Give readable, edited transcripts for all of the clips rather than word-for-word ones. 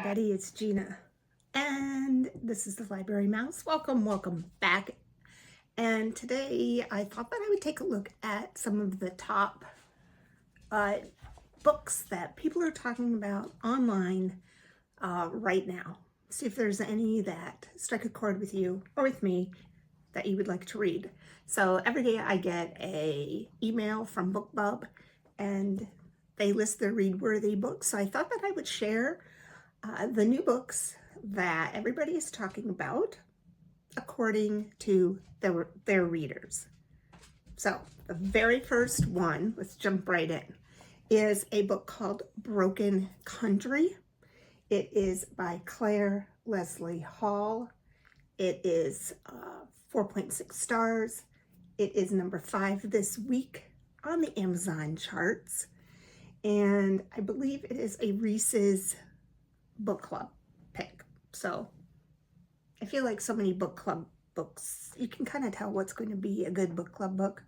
everybody, it's Gina, and this is the Library Mouse. Welcome back. And today I thought that I would take a look at some of the top books that people are talking about online right now. See if there's any that strike a chord with you or with me that you would like to read. So every day I get a email from BookBub, and they list their read-worthy books. So I thought that I would share the new books that everybody is talking about according to their readers. So the very first one, let's jump right in, is a book called Broken Country. It is by Clare Leslie Hall. It is 4.6 stars. It is number 5 this week on the Amazon charts. And I believe it is a Reese's book club pick. So I feel like so many book club books, you can kind of tell what's going to be a good book club book.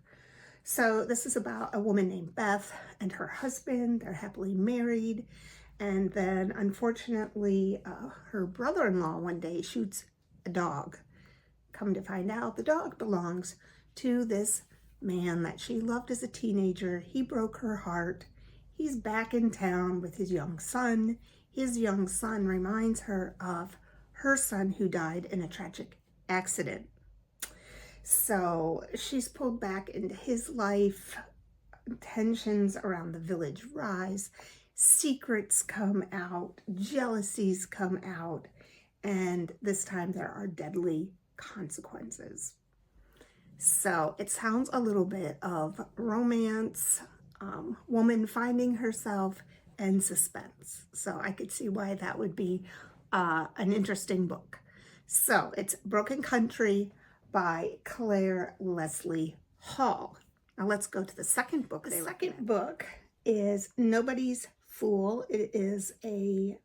So this is about a woman named Beth and her husband. They're happily married. And then unfortunately, her brother-in-law one day shoots a dog. Come to find out, the dog belongs to this man that she loved as a teenager. He broke her heart. He's back in town with his young son. His young son reminds her of her son who died in a tragic accident. So she's pulled back into his life. Tensions around the village rise. Secrets come out. Jealousies come out. And this time there are deadly consequences. So it sounds a little bit of romance, woman finding herself, and suspense. So I could see why that would be an interesting book. So it's Broken Country by Clare Leslie Hall. Now let's go to the second book. The second book is Nobody's Fool. It is a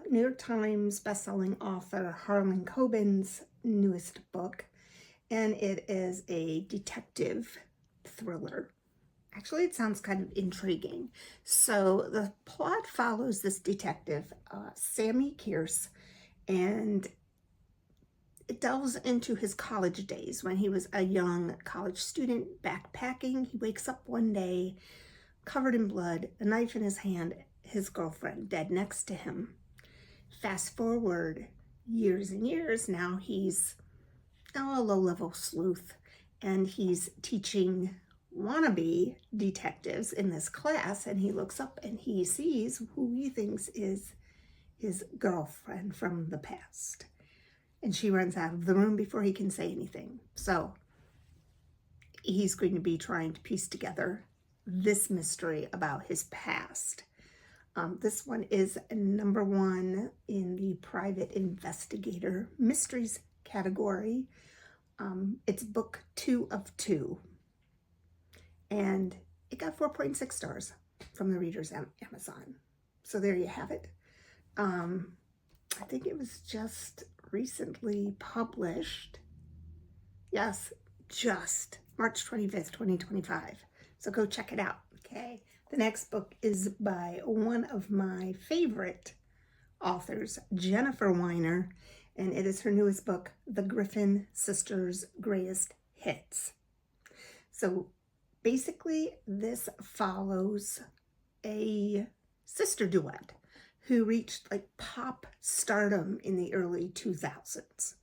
New York Times bestselling author Harlan Coban's newest book, and it is a detective thriller. Actually, it sounds kind of intriguing. So the plot follows this detective, Sammy Kearse, and it delves into his college days when he was a young college student backpacking. He wakes up one day covered in blood, a knife in his hand, his girlfriend dead next to him. Fast forward years and years, now he's a low-level sleuth, and he's teaching wannabe detectives in this class, and he looks up and he sees who he thinks is his girlfriend from the past. And she runs out of the room before he can say anything. So he's going to be trying to piece together this mystery about his past. This one is number 1 in the private investigator mysteries category. It's book 2 of 2. And it got 4.6 stars from the readers on Amazon. So there you have it. I think it was just recently published. Yes, just March 25th, 2025. So go check it out. Okay. The next book is by one of my favorite authors, Jennifer Weiner, and it is her newest book, The Griffin Sisters' Greatest Hits. So basically, this follows a sister duet who reached like pop stardom in the early 2000s.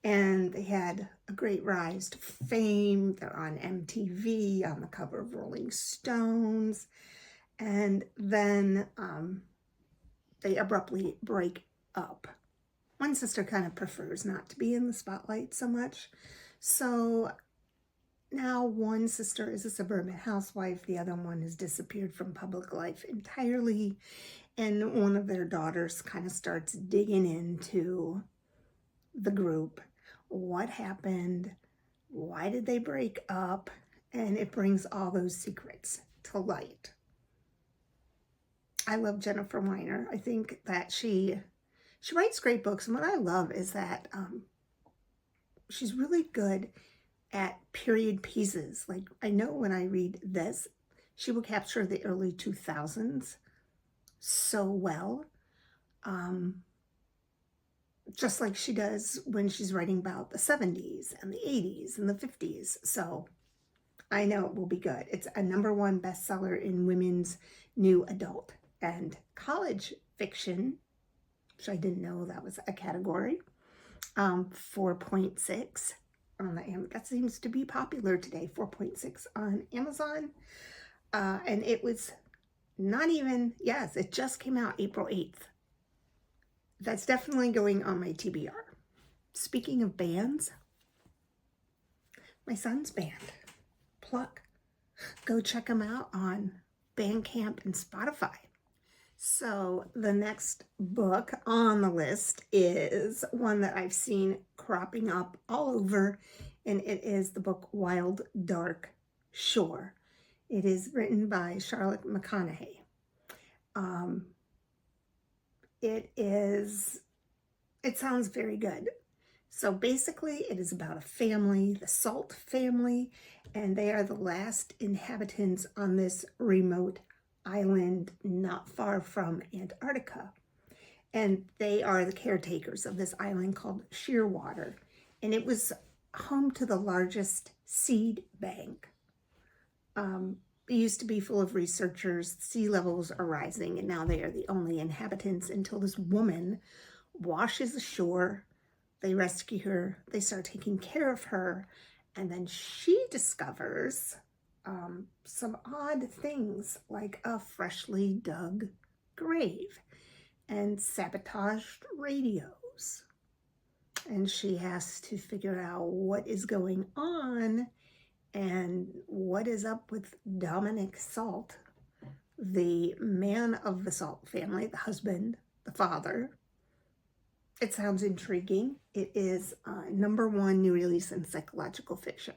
And they had a great rise to fame. They're on MTV, on the cover of Rolling Stones. And then they abruptly break up. One sister kind of prefers not to be in the spotlight so much. So now one sister is a suburban housewife. The other one has disappeared from public life entirely. And one of their daughters kind of starts digging into the group. What happened? Why did they break up? And it brings all those secrets to light. I love Jennifer Weiner. I think that she writes great books. And what I love is that she's really good at period pieces. Like, I know when I read this, she will capture the early 2000s so well. just like she does when she's writing about the 70s and the 80s and the 50s. So I know it will be good. It's a #1 bestseller in women's new adult and college fiction, which I didn't know that was a category. 4.6 on the that seems to be popular today. 4.6 on Amazon, and it was not even, yes, it just came out April 8th. That's definitely going on my TBR. Speaking of bands, my son's band, Pluck. Go check them out on Bandcamp and Spotify. So the next book on the list is one that I've seen cropping up all over, and it is the book Wild Dark Shore. It is written by Charlotte McConaghy. It sounds very good. So basically it is about a family, the Salt family, and they are the last inhabitants on this remote island not far from Antarctica. And they are the caretakers of this island called Shearwater. And it was home to the largest seed bank. It used to be full of researchers. Sea levels are rising, and now they are the only inhabitants until this woman washes ashore. They rescue her. They start taking care of her. And then she discovers some odd things like a freshly dug grave and sabotaged radios. And she has to figure out what is going on and what is up with Dominic Salt, the man of the Salt family, the husband, the father. It sounds intriguing. It is #1 new release in psychological fiction.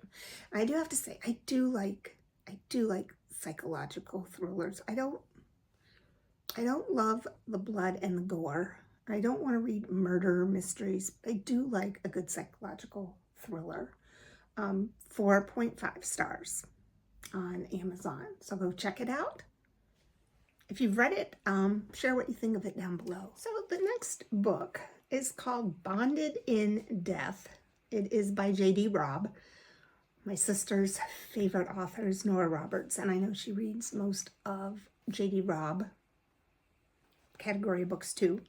And I do have to say, I do like psychological thrillers. I don't love the blood and the gore. I don't want to read murder mysteries, but I do like a good psychological thriller. 4.5 stars on Amazon. So go check it out. If you've read it, share what you think of it down below. So the next book is called Bonded in Death. It is by J.D. Robb. My sister's favorite author is Nora Roberts, and I know she reads most of J.D. Robb category books too.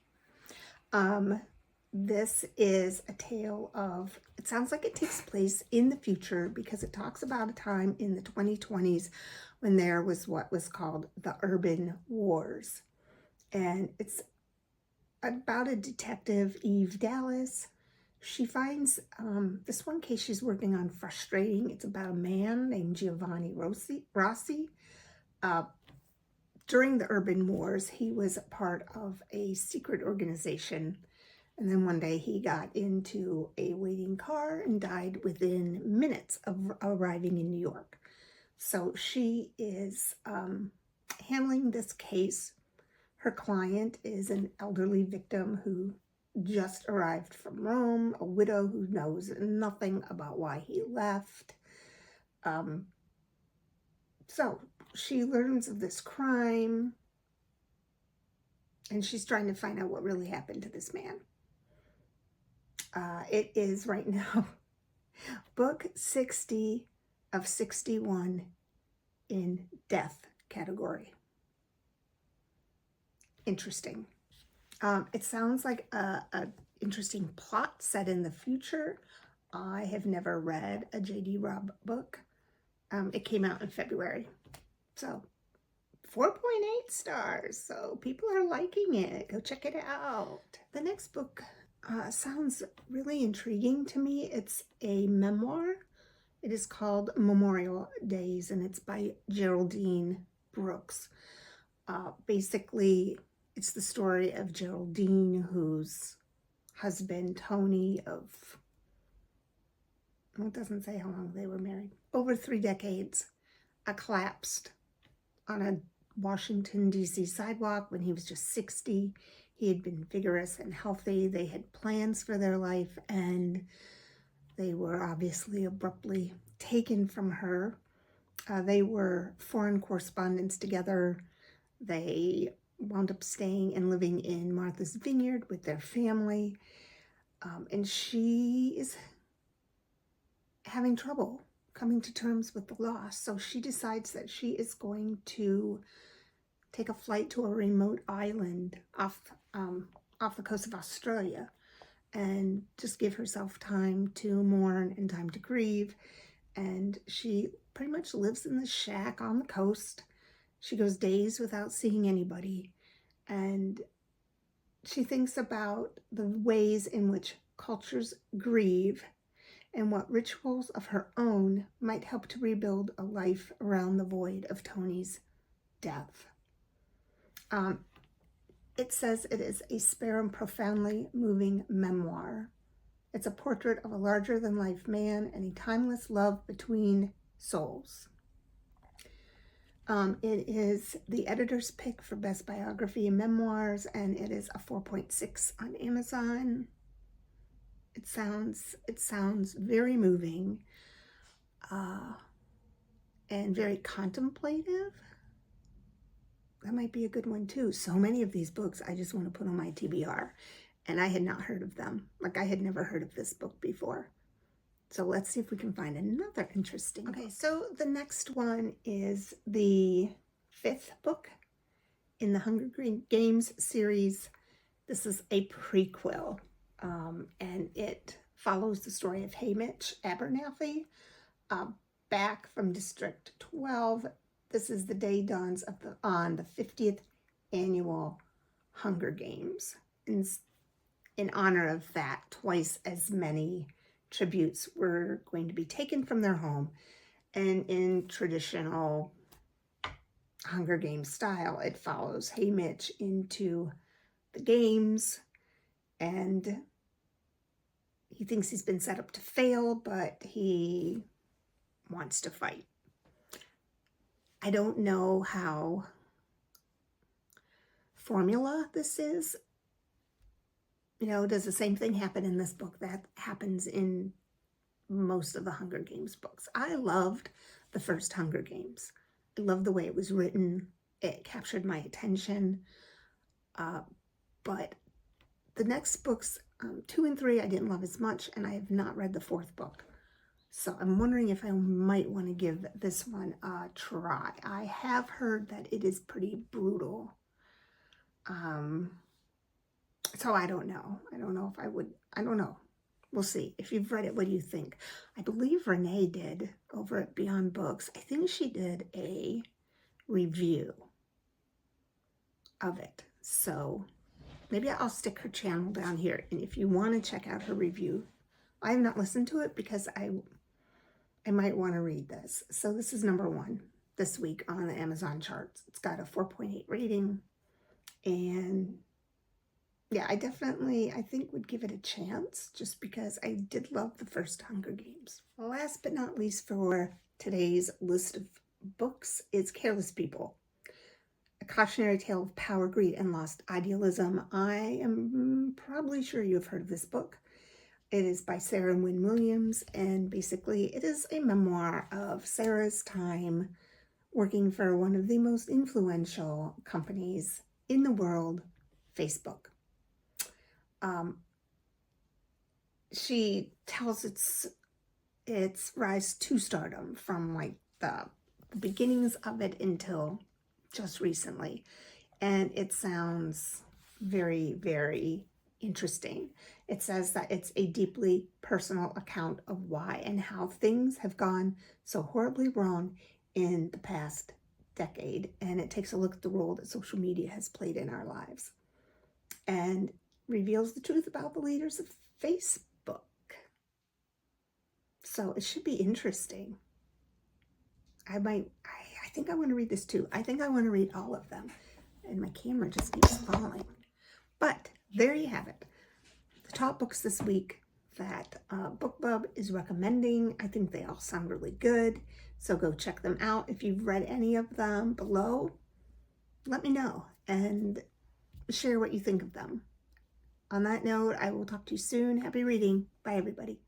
This is a tale of, it sounds like it takes place in the future because it talks about a time in the 2020s when there was what was called the Urban Wars. And it's about a detective, Eve Dallas. She finds this one case she's working on frustrating. It's about a man named Giovanni Rossi. During the Urban Wars, he was a part of a secret organization. And then one day he got into a waiting car and died within minutes of arriving in New York. So she is handling this case. Her client is an elderly victim who just arrived from Rome, a widow who knows nothing about why he left. So she learns of this crime, and she's trying to find out what really happened to this man. It is right now book 60 of 61 in death category. Interesting. It sounds like a interesting plot set in the future. I have never read a J.D. Robb book. It came out in February. So 4.8 stars. So people are liking it. Go check it out. The next book sounds really intriguing to me. It's a memoir. It is called Memorial Days, and it's by Geraldine Brooks. Basically, it's the story of Geraldine, whose husband, Tony, of, well, it doesn't say how long they were married, over 3 decades, collapsed on a Washington, D.C. sidewalk when he was just 60. He had been vigorous and healthy. They had plans for their life, and they were obviously abruptly taken from her. They were foreign correspondents together. They wound up staying and living in Martha's Vineyard with their family. And she is having trouble coming to terms with the loss. So she decides that she is going to take a flight to a remote island off the coast of Australia and just give herself time to mourn and time to grieve. And she pretty much lives in the shack on the coast. She goes days without seeing anybody. And she thinks about the ways in which cultures grieve and what rituals of her own might help to rebuild a life around the void of Tony's death. It says it is a spare and profoundly moving memoir. It's a portrait of a larger-than-life man and a timeless love between souls. It is the editor's pick for Best Biography and Memoirs, and it is a 4.6 on Amazon. It sounds very moving and very contemplative. That might be a good one too. So many of these books I just want to put on my TBR, and I had not heard of them. Like, I had never heard of this book before. So let's see if we can find another interesting book. Okay, so the next one is the 5th book in the Hunger Games series. This is a prequel, and it follows the story of Haymitch Abernathy, back from District 12. This is the day dawns on the 50th annual Hunger Games. In honor of that, twice as many tributes were going to be taken from their home, and in traditional Hunger Games style, it follows Haymitch into the games, and he thinks he's been set up to fail, but he wants to fight. I don't know how formula this is. You know, does the same thing happen in this book that happens in most of the Hunger Games books? I loved the first Hunger Games. I loved the way it was written. It captured my attention. But the next books, 2 and 3, I didn't love as much, and I have not read the 4th book. So I'm wondering if I might want to give this one a try. I have heard that it is pretty brutal. So I don't know. I don't know if I would. I don't know. We'll see. If you've read it, what do you think? I believe Renee did over at Beyond Books. I think she did a review of it. So maybe I'll stick her channel down here. And if you want to check out her review, I have not listened to it because I might want to read this. So this is number 1 this week on the Amazon charts. It's got a 4.8 rating. And yeah, I think would give it a chance just because I did love the first Hunger Games. Last but not least for today's list of books is Careless People, a cautionary tale of power, greed, and lost idealism. I am probably sure you have heard of this book. It is by Sarah and Wynn-Williams, and basically it is a memoir of Sarah's time working for one of the most influential companies in the world, Facebook. She tells its rise to stardom from like the beginnings of it until just recently, and it sounds very, very interesting. It says that it's a deeply personal account of why and how things have gone so horribly wrong in the past decade, and it takes a look at the role that social media has played in our lives and reveals the truth about the leaders of Facebook. So it should be interesting. I think I want to read this too. I think I want to read all of them, and my camera just keeps falling. But there you have it. The top books this week that BookBub is recommending. I think they all sound really good. So go check them out. If you've read any of them below, let me know and share what you think of them. On that note, I will talk to you soon. Happy reading. Bye, everybody.